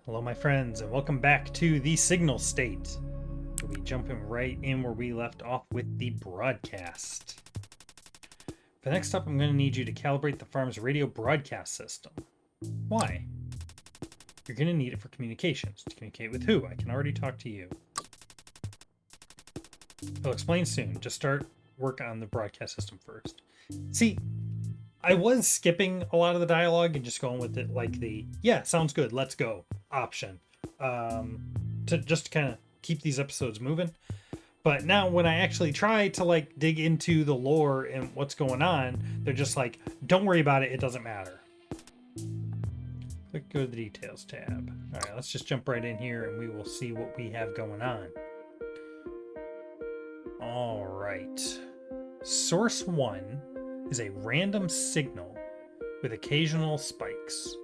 Hello my friends, and welcome back to the signal state. We'll be jumping right in where we left off with the broadcast. For the next step, I'm going to need you to calibrate the farm's radio broadcast system. Why? You're going to need it for communications. To communicate with who? I can already talk to you. I'll explain soon. Just start work on the broadcast system first. See, I was skipping a lot of the dialogue and just going with it like the, yeah, sounds good, let's go option. To just kind of keep these episodes moving. But now when I actually try to like dig into the lore and what's going on, they're just like, don't worry about it, it doesn't matter. Click go to the details tab. All right, let's just jump right in here and we will see what we have going on. All right. Source 1 is a random signal with occasional spikes.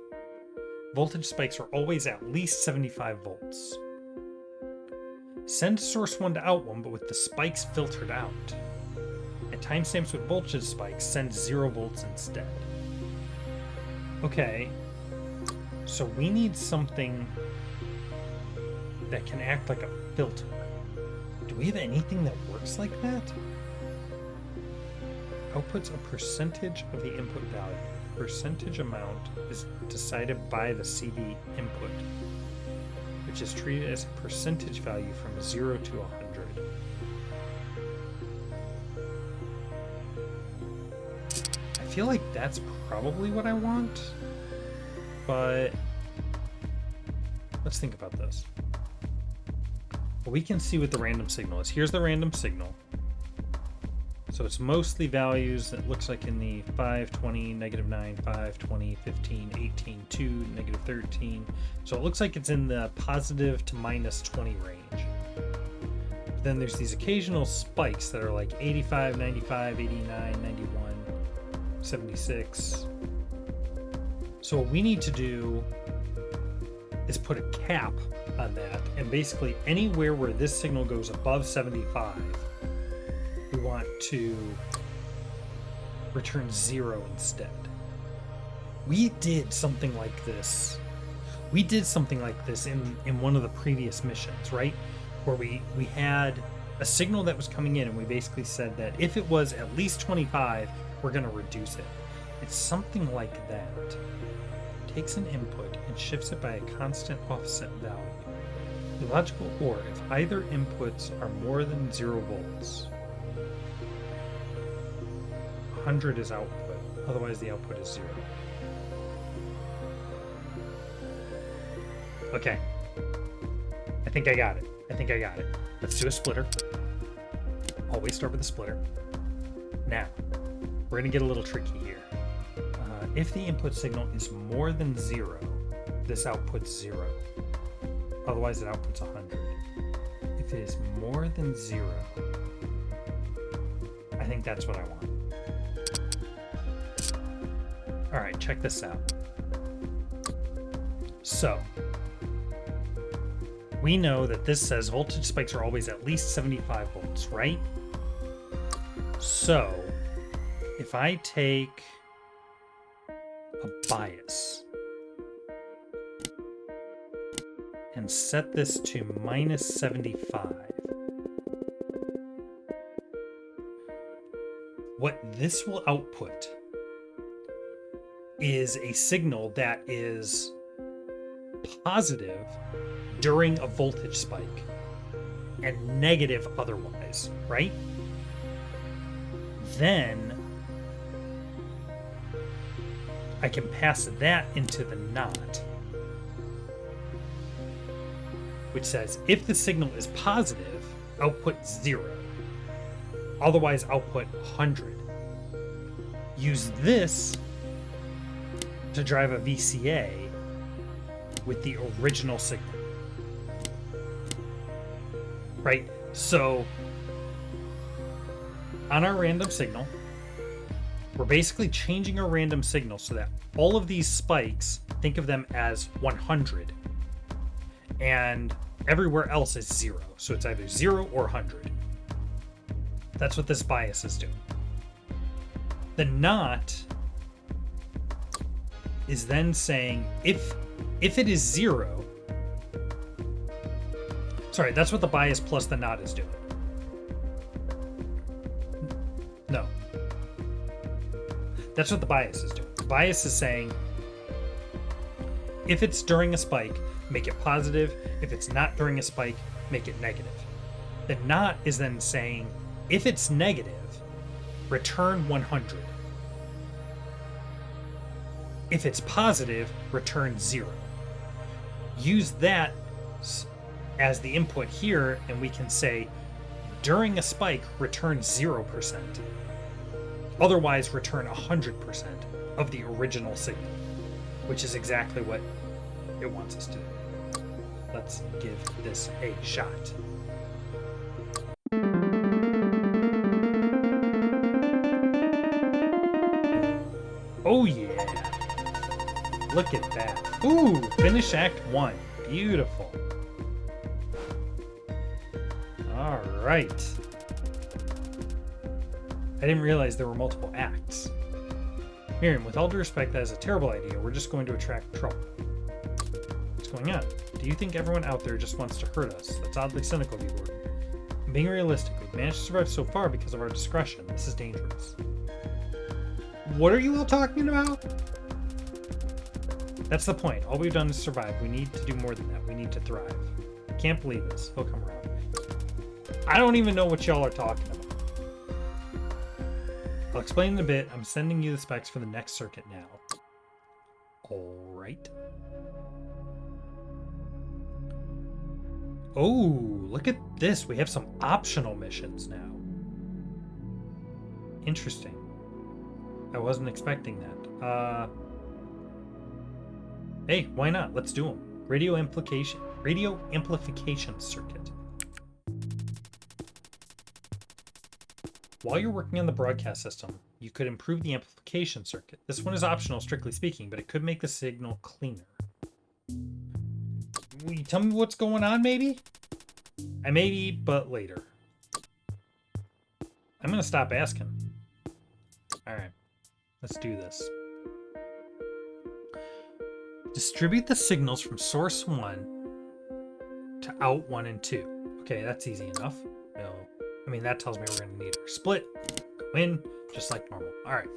Voltage spikes are always at least 75 volts. Send source 1 to out 1, but with the spikes filtered out. At timestamps with voltage spikes, send 0 volts instead. Okay, so we need something that can act like a filter. Do we have anything that works like that? Outputs a percentage of the input value. Percentage amount is decided by the CD input, which is treated as a percentage value from 0 to 100. I feel like that's probably what I want, but let's think about this. What we can see what the random signal is. Here's the random signal. So it's mostly values that looks like in the 5, 20, -9, 5, 20, 15, 18, 2, -13. So it looks like it's in the positive to -20 range. But then there's these occasional spikes that are like 85, 95, 89, 91, 76. So what we need to do is put a cap on that. And basically anywhere where this signal goes above 75, we want to return 0 instead. We did something like this. We did something like this in one of the previous missions, right? Where we had a signal that was coming in and we basically said that if it was at least 25, we're going to reduce it. It's something like that. It takes an input and shifts it by a constant offset value. The logical or if either inputs are more than 0 volts, 100 is output, otherwise the output is 0. Okay. I think I got it. Let's do a splitter. Always start with a splitter. Now, we're going to get a little tricky here. If the input signal is more than 0, this outputs 0. Otherwise it outputs 100. If it is more than 0, I think that's what I want. All right, check this out. So, we know that this says voltage spikes are always at least 75 volts, right? So, if I take a bias and set this to -75, what this will output is a signal that is positive during a voltage spike and negative otherwise, right? Then I can pass that into the not, which says if the signal is positive, output 0. Otherwise, output 100. Use this to drive a VCA with the original signal. Right? So, on our random signal, we're basically changing our random signal so that all of these spikes, think of them as 100. And everywhere else is 0. So it's either 0 or 100. That's what this bias is doing. The not is then saying if it is 0, Sorry, that's what the bias plus the not is doing. No. That's what the bias is doing. The bias is saying, if it's during a spike, make it positive. If it's not during a spike, make it negative. The not is then saying, if it's negative, return 100. If it's positive, return 0. Use that as the input here, and we can say, during a spike, return 0%. Otherwise, return 100% of the original signal, which is exactly what it wants us to do. Let's give this a shot. Oh yeah! Look at that. Ooh, finish Act 1. Beautiful. Alright. I didn't realize there were multiple acts. Miriam, with all due respect, that is a terrible idea. We're just going to attract trouble. What's going on? Do you think everyone out there just wants to hurt us? That's oddly cynical of you, Gordon. Being realistic, we've managed to survive so far because of our discretion. This is dangerous. What are you all talking about? That's the point. All we've done is survive. We need to do more than that. We need to thrive. Can't believe this. He'll come around. I don't even know what y'all are talking about. I'll explain in a bit. I'm sending you the specs for the next circuit now. Alright. Oh, look at this. We have some optional missions now. Interesting. I wasn't expecting that. Hey, why not? Let's do them. Radio amplification circuit. While you're working on the broadcast system, you could improve the amplification circuit. This one is optional, strictly speaking, but it could make the signal cleaner. Will you tell me what's going on, maybe? Maybe, but later. I'm gonna stop asking. Alright, let's do this. Distribute the signals from source 1 to out 1 and 2. Okay, that's easy enough. No, I mean, that tells me we're going to need our split. Go in, just like normal. All right.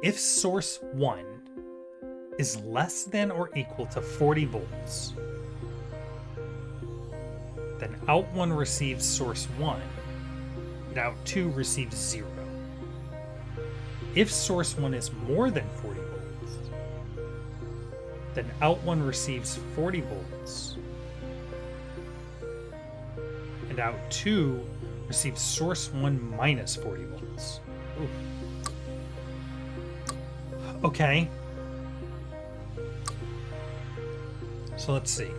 If source 1 is less than or equal to 40 volts, then out 1 receives source 1, and out 2 receives 0. If source 1 is more than 40 volts, then out 1 receives 40 volts, and out 2 receives source 1 minus 40 volts. Ooh. Okay. So let's see.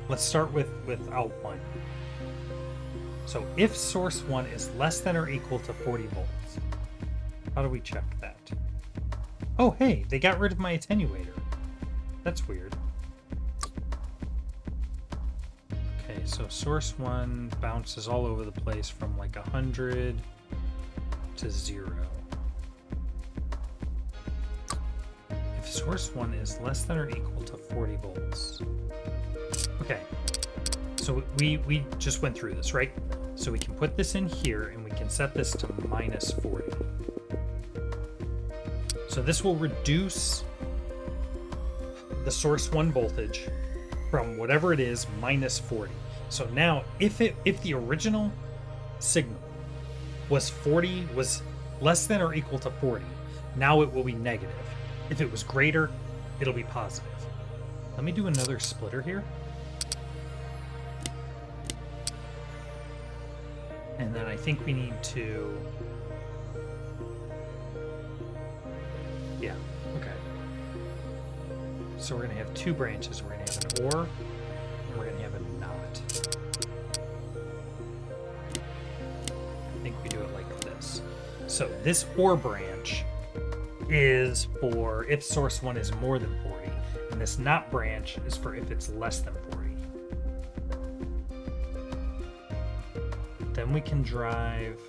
Let's start with out 1. So if source 1 is less than or equal to 40 volts, how do we check that? Oh, hey, they got rid of my attenuator. That's weird. Okay, so source 1 bounces all over the place from like 100 to 0. If source 1 is less than or equal to 40 volts. Okay, so we just went through this, right? So we can put this in here and we can set this to minus 40. So this will reduce the source 1 voltage from whatever it is minus 40. So now if the original signal was less than or equal to 40, now it will be negative. If it was greater, it'll be positive. Let me do another splitter here. And then I think we need to... Yeah, okay. So we're going to have two branches. We're going to have an OR, and we're going to have a NOT. I think we do it like this. So this OR branch is for if source 1 is more than 40, and this NOT branch is for if it's less than 40. Then we can drive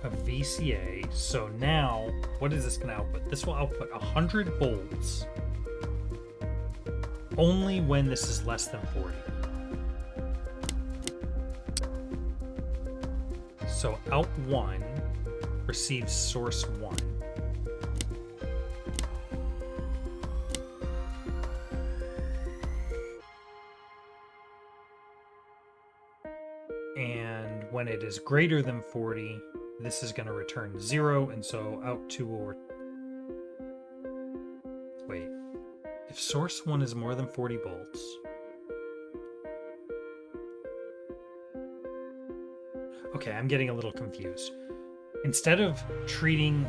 a VCA. So now, what is this going to output? This will output 100 volts only when this is less than 40. So out 1 receives source 1. And when it is greater than 40, this is going to return 0, and so out 2 will... Wait. If source 1 is more than 40 volts... Okay, I'm getting a little confused. Instead of treating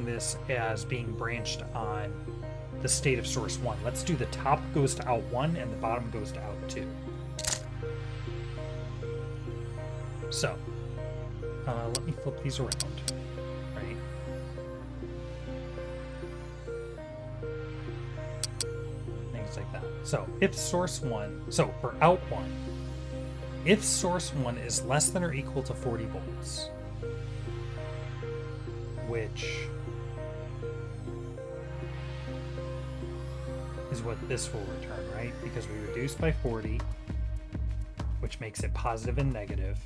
this as being branched on the state of source 1, let's do the top goes to out 1 and the bottom goes to out 2. So, let me flip these around, right? Things like that. So, if source 1, so for out 1, if source 1 is less than or equal to 40 volts, which is what this will return, right? Because we reduced by 40, which makes it positive and negative.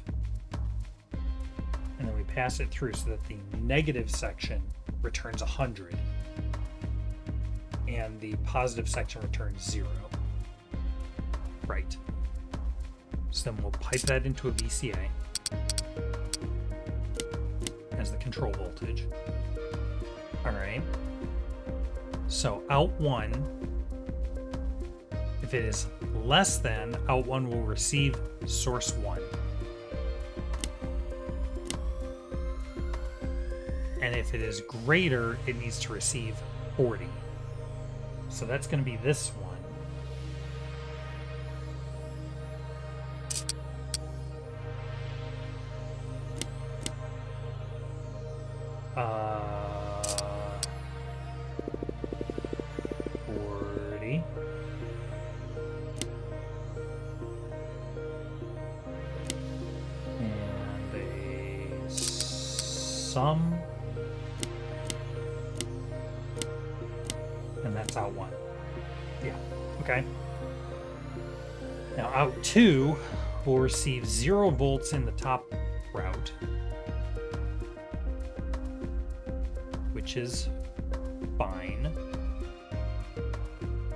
And then we pass it through so that the negative section returns 100 and the positive section returns 0. Right. So then we'll pipe that into a VCA as the control voltage. All right. So out 1, if it is less than, out 1 will receive source 1. And if it is greater, it needs to receive 40. So that's going to be this one. Sum, and that's out 1. Yeah, okay. Now out 2 will receive 0 volts in the top route, which is fine.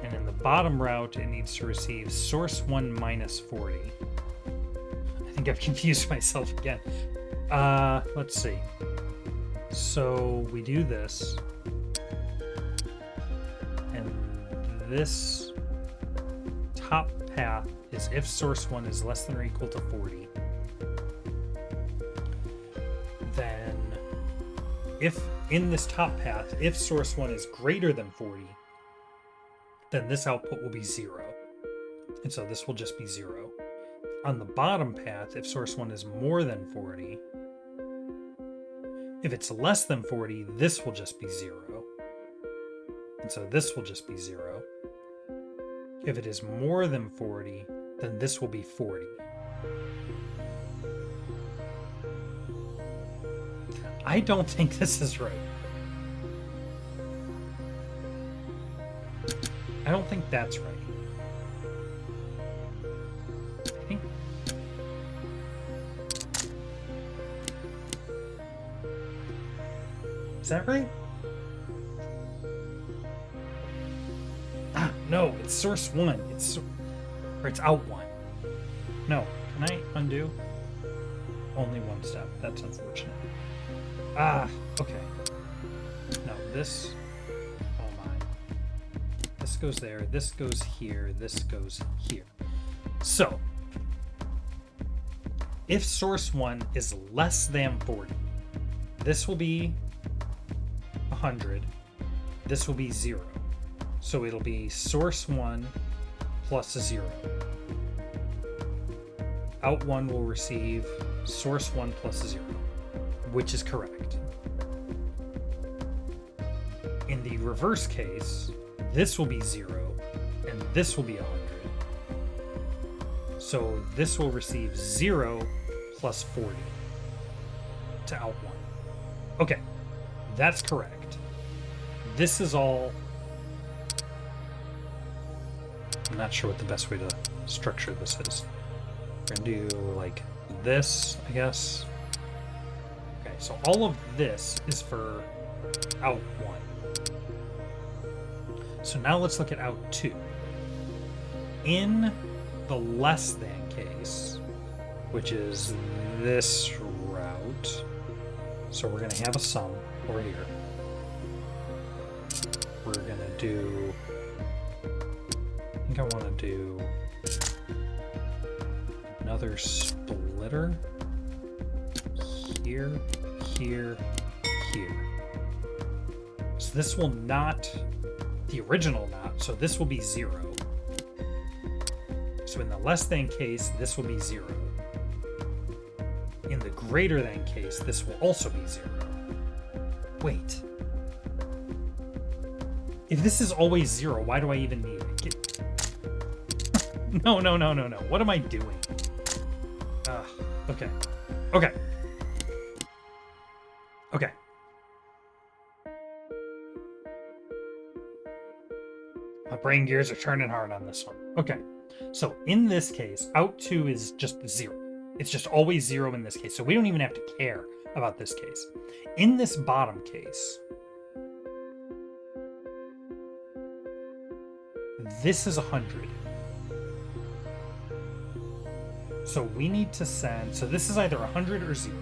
And in the bottom route, it needs to receive source 1 minus 40. I think I've confused myself again. Let's see. So we do this, and this top path is if source 1 is less than or equal to 40. Then if in this top path, if source 1 is greater than 40, then this output will be 0. And so this will just be 0. On the bottom path, if source 1 is more than 40, if it's less than 40, this will just be 0. And so this will just be 0. If it is more than 40, then this will be 40. I don't think this is right. I don't think that's right. I think... Is that right? Ah, no, it's source 1. Or it's out 1. No, can I undo? Only one step. That's unfortunate. Ah, okay. No, this... Oh my. This goes there, this goes here, this goes here. So, if source 1 is less than 40, this will be 100, this will be 0. So it'll be source 1 plus 0. Out 1 will receive source 1 plus 0, which is correct. In the reverse case, this will be 0, and this will be 100. So this will receive 0 plus 40 to out 1. Okay, that's correct. This is all... I'm not sure what the best way to structure this is. We're gonna do like this, I guess. Okay, so all of this is for out 1. So now let's look at out 2. In the less than case, which is this route, so we're going to have a sum over here. We're going to do, I think I want to do another splitter here, here, here. So this will not, the original not, so this will be 0. So in the less than case, this will be 0. In the greater than case, this will also be 0. Wait. If this is always 0, why do I even need it? No. What am I doing? Okay. My brain gears are turning hard on this one. Okay. So in this case, out 2 is just 0. It's just always 0 in this case. So we don't even have to care about this case. In this bottom case, this is 100. So we need to send, so this is either 100 or 0.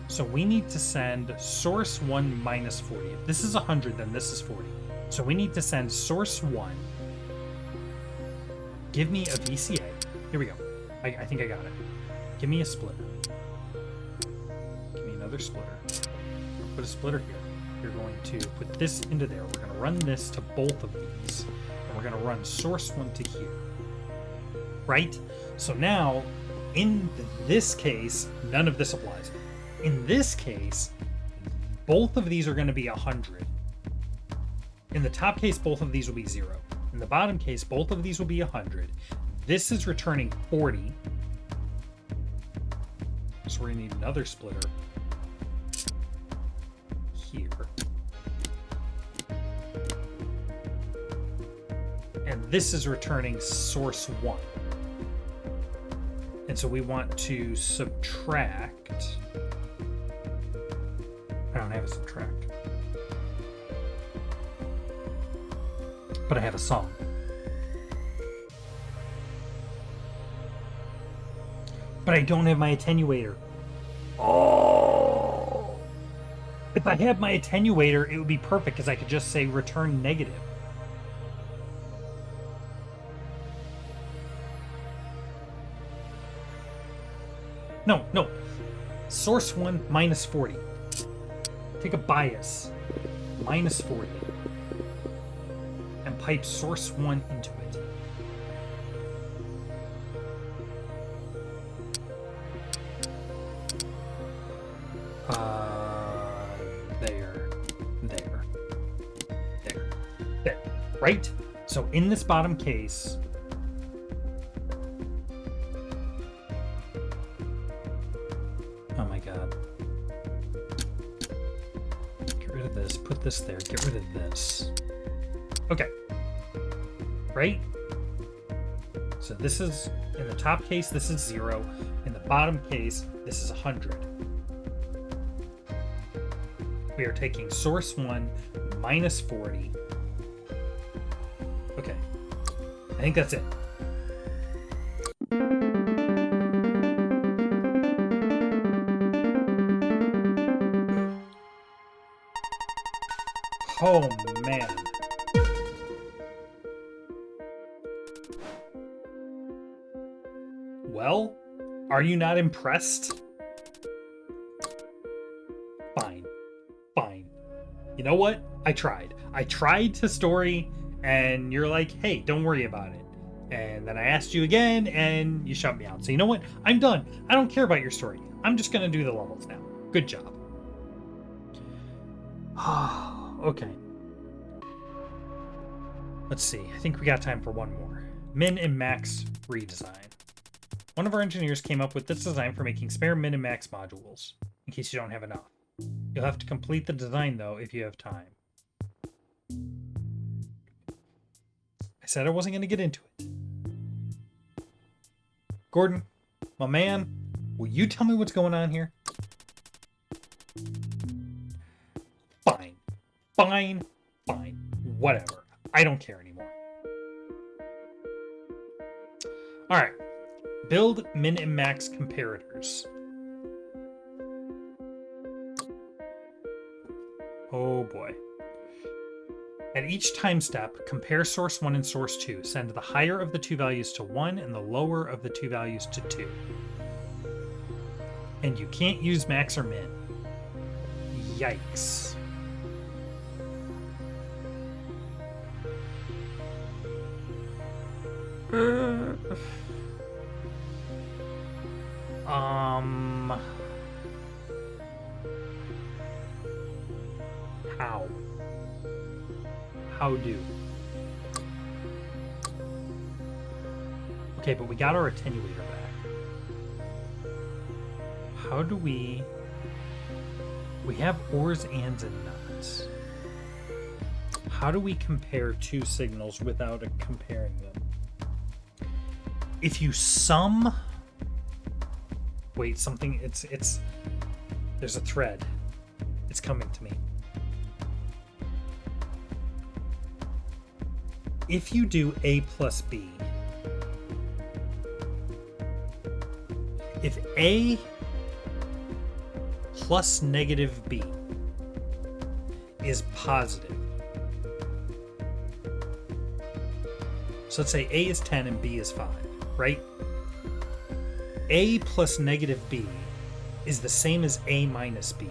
So we need to send source 1 minus 40. If this is 100, then this is 40. So we need to send source 1. Give me a VCA. Here we go. I think I got it. Give me a splitter. Give me another splitter. Put a splitter here. You're going to put this into there. We're going to run this to both of these. And we're going to run source 1 to here. Right? So now, in this case, none of this applies. In this case, both of these are going to be 100. In the top case, both of these will be 0. In the bottom case, both of these will be 100. This is returning 40. So we're going to need another splitter here. And this is returning source 1. And so we want to subtract. I don't have a subtract. But I have a sum. But I don't have my attenuator. Oh! If I had my attenuator, it would be perfect because I could just say return negative. No. Source 1 minus 40. Take a bias. Minus 40. And pipe source 1 into it. There. Right? So in this bottom case, oh my god. Get rid of this, put this there, get rid of this. Okay. Right? So this is, in the top case, this is 0. In the bottom case, this is 100. We are taking source 1 minus 40. Okay. I think that's it. Oh, man. Well, are you not impressed? Fine. You know what? I tried to story, and you're like, hey, don't worry about it. And then I asked you again, and you shut me out. So you know what? I'm done. I don't care about your story. I'm just going to do the levels now. Good job. Okay. Let's see. I think we got time for one more. Min and Max Redesign. One of our engineers came up with this design for making spare min and max modules, in case you don't have enough. You'll have to complete the design, though, if you have time. I said I wasn't going to get into it. Gordon, my man, will you tell me what's going on here? Fine. Fine. Fine. Whatever. I don't care anymore. Alright. Build min and max comparators. Oh boy. At each time step, compare source 1 and source 2. Send the higher of the two values to 1 and the lower of the two values to 2. And you can't use max or min. Yikes. How? How do? Okay, but we got our attenuator back. How do we have ors, ands, and nots. How do we compare two signals without comparing them? If you sum... Wait, something... It's... There's a thread. It's coming to me. If you do A plus B, if A plus negative B is positive, so let's say A is 10 and B is 5, right? A plus negative B is the same as A minus B.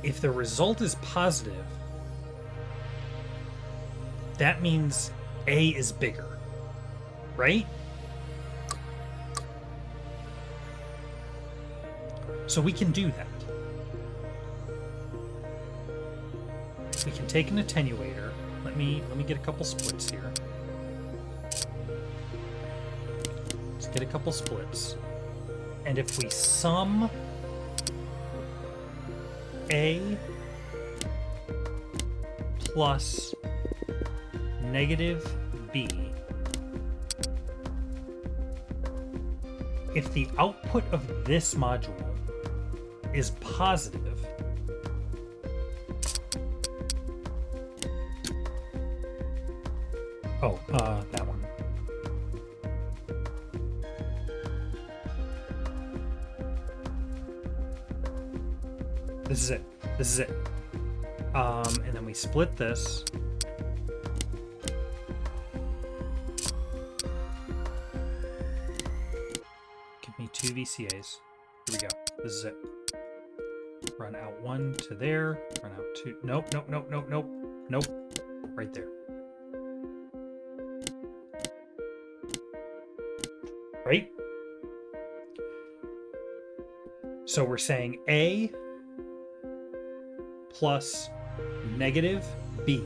If the result is positive, that means A is bigger, right? So we can do that. We can take an attenuator. Let me get a couple splits here. Let's get a couple splits. And if we sum A plus negative B, if the output of this module is positive, that one. This is it. This is it. And then we split this. Give me 2 VCAs. Here we go. This is it. Run out 1 to there. Run out 2. Nope, nope, nope, nope, nope. Nope. Right there. Right? So we're saying A plus negative B.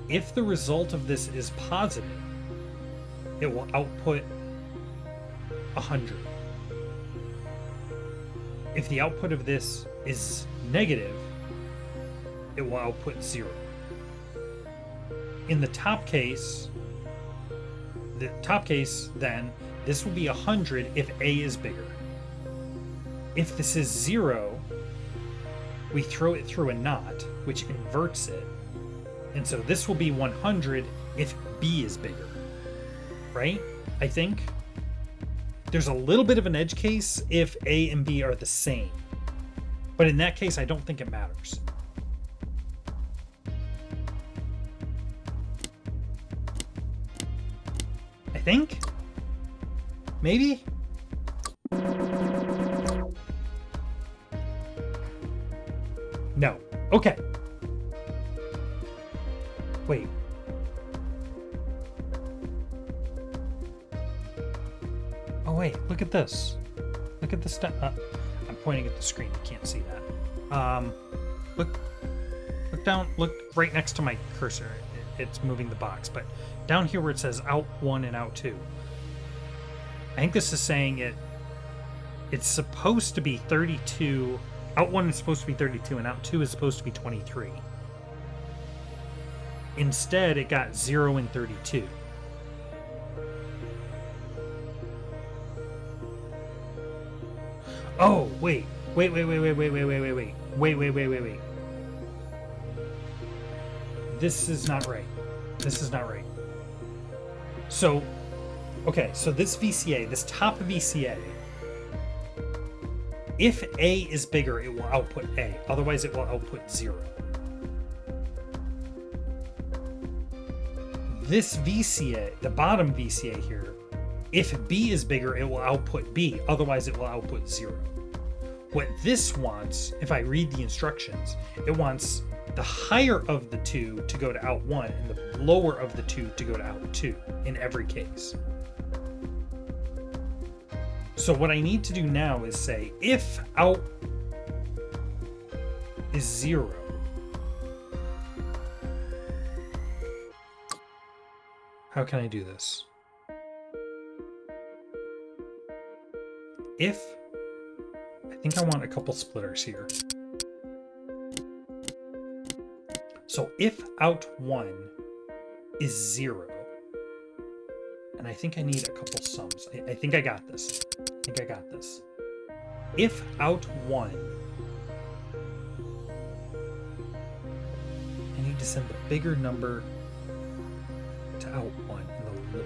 If the result of this is positive, it will output 100. If the output of this is negative, it will output 0. In the top case, then, this will be 100 if A is bigger. If this is 0, we throw it through a knot, which inverts it. And so this will be 100 if B is bigger. Right? I think. There's a little bit of an edge case if A and B are the same. But in that case, I don't think it matters. I think? Maybe? No. Okay. Wait. Oh wait, look at this. Look at the stuff. I'm pointing at the screen. You can't see that. Look down. Look right next to my cursor. It's moving the box, but down here where it says out 1 and out 2. I think this is saying it's supposed to be 32 Out 1 is supposed to be 32, and out 2 is supposed to be 23. Instead, it got 0 and 32. Oh, wait. Wait. This is not right. So, okay, so this VCA, this top VCA, if A is bigger, it will output A. Otherwise, it will output 0. This VCA, the bottom VCA here, if B is bigger, it will output B. Otherwise, it will output 0. What this wants, if I read the instructions, it wants the higher of the two to go to out 1 and the lower of the two to go to out 2 in every case. So what I need to do now is say, if out is 0, how can I do this? I think I want a couple splitters here. So if out 1 is 0, and I think I need a couple sums. I think I got this. If out 1, I need to send the bigger number to out 1 and the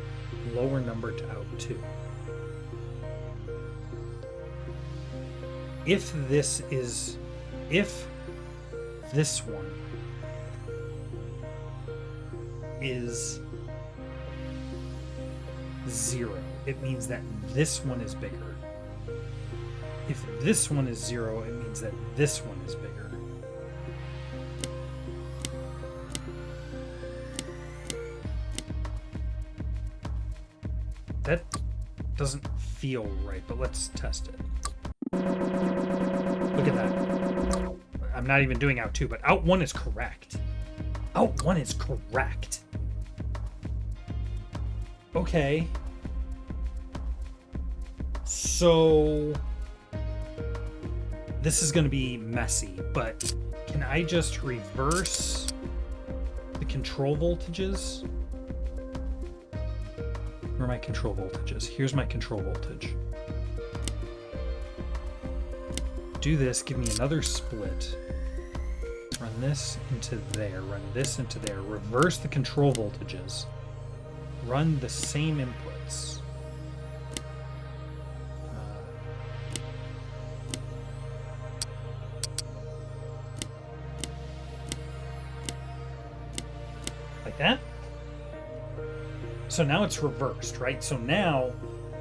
lower number to out 2. If this one is 0, it means that this one is bigger. If this one is 0, it means that this one is bigger. That doesn't feel right, but let's test it. Look at that. I'm not even doing out 2, but out 1 is correct. Out 1 is correct. Okay. So this is going to be messy, but can I just reverse the control voltages? Where are my control voltages? Here's my control voltage. Do this, give me another split. Run this into there, run this into there. Reverse the control voltages. Run the same inputs. Like that. So now it's reversed, right? So now,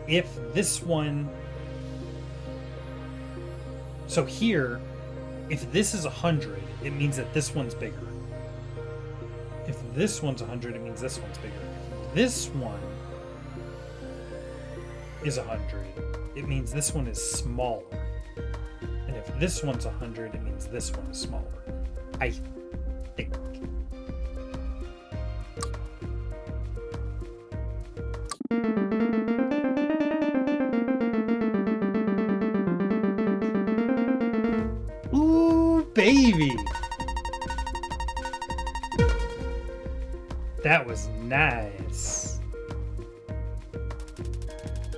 if this one... So here, if this is 100, it means that this one's bigger. If this one's 100, it means this one's bigger. If this one is 100, it means this one is smaller. And if this one's 100, it means this one is smaller. I think. Baby, that was nice.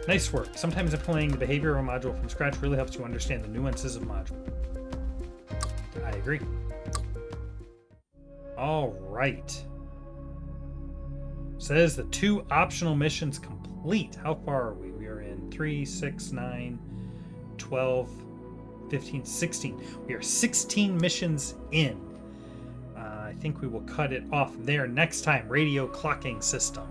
Nice work. Sometimes playing the behavior of a module from scratch really helps you understand the nuances of module. I agree. All right. Says the 2 optional missions complete. How far are we? We are in 3, 6, 9, 12, 15, 16. We are 16 missions in. I think we will cut it off there next time. Radio clocking system.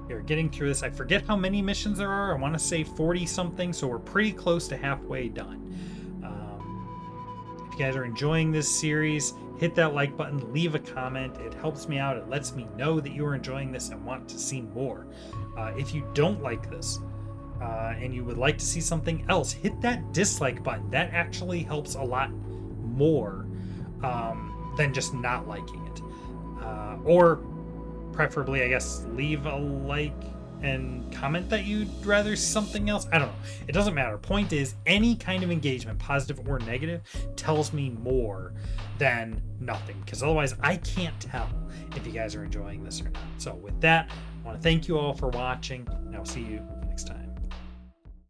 We are getting through this. I forget how many missions there are. I want to say 40 something, so we're pretty close to halfway done. If you guys are enjoying this series, hit that like button, leave a comment. It helps me out. It lets me know that you are enjoying this and want to see more. If you don't like this, and you would like to see something else, hit that dislike button. That actually helps a lot more than just not liking it. Or preferably, I guess, leave a like and comment that you'd rather something else. I don't know. It doesn't matter. Point is, any kind of engagement, positive or negative, tells me more than nothing, because otherwise I can't tell if you guys are enjoying this or not. So with that, I want to thank you all for watching, and I'll see you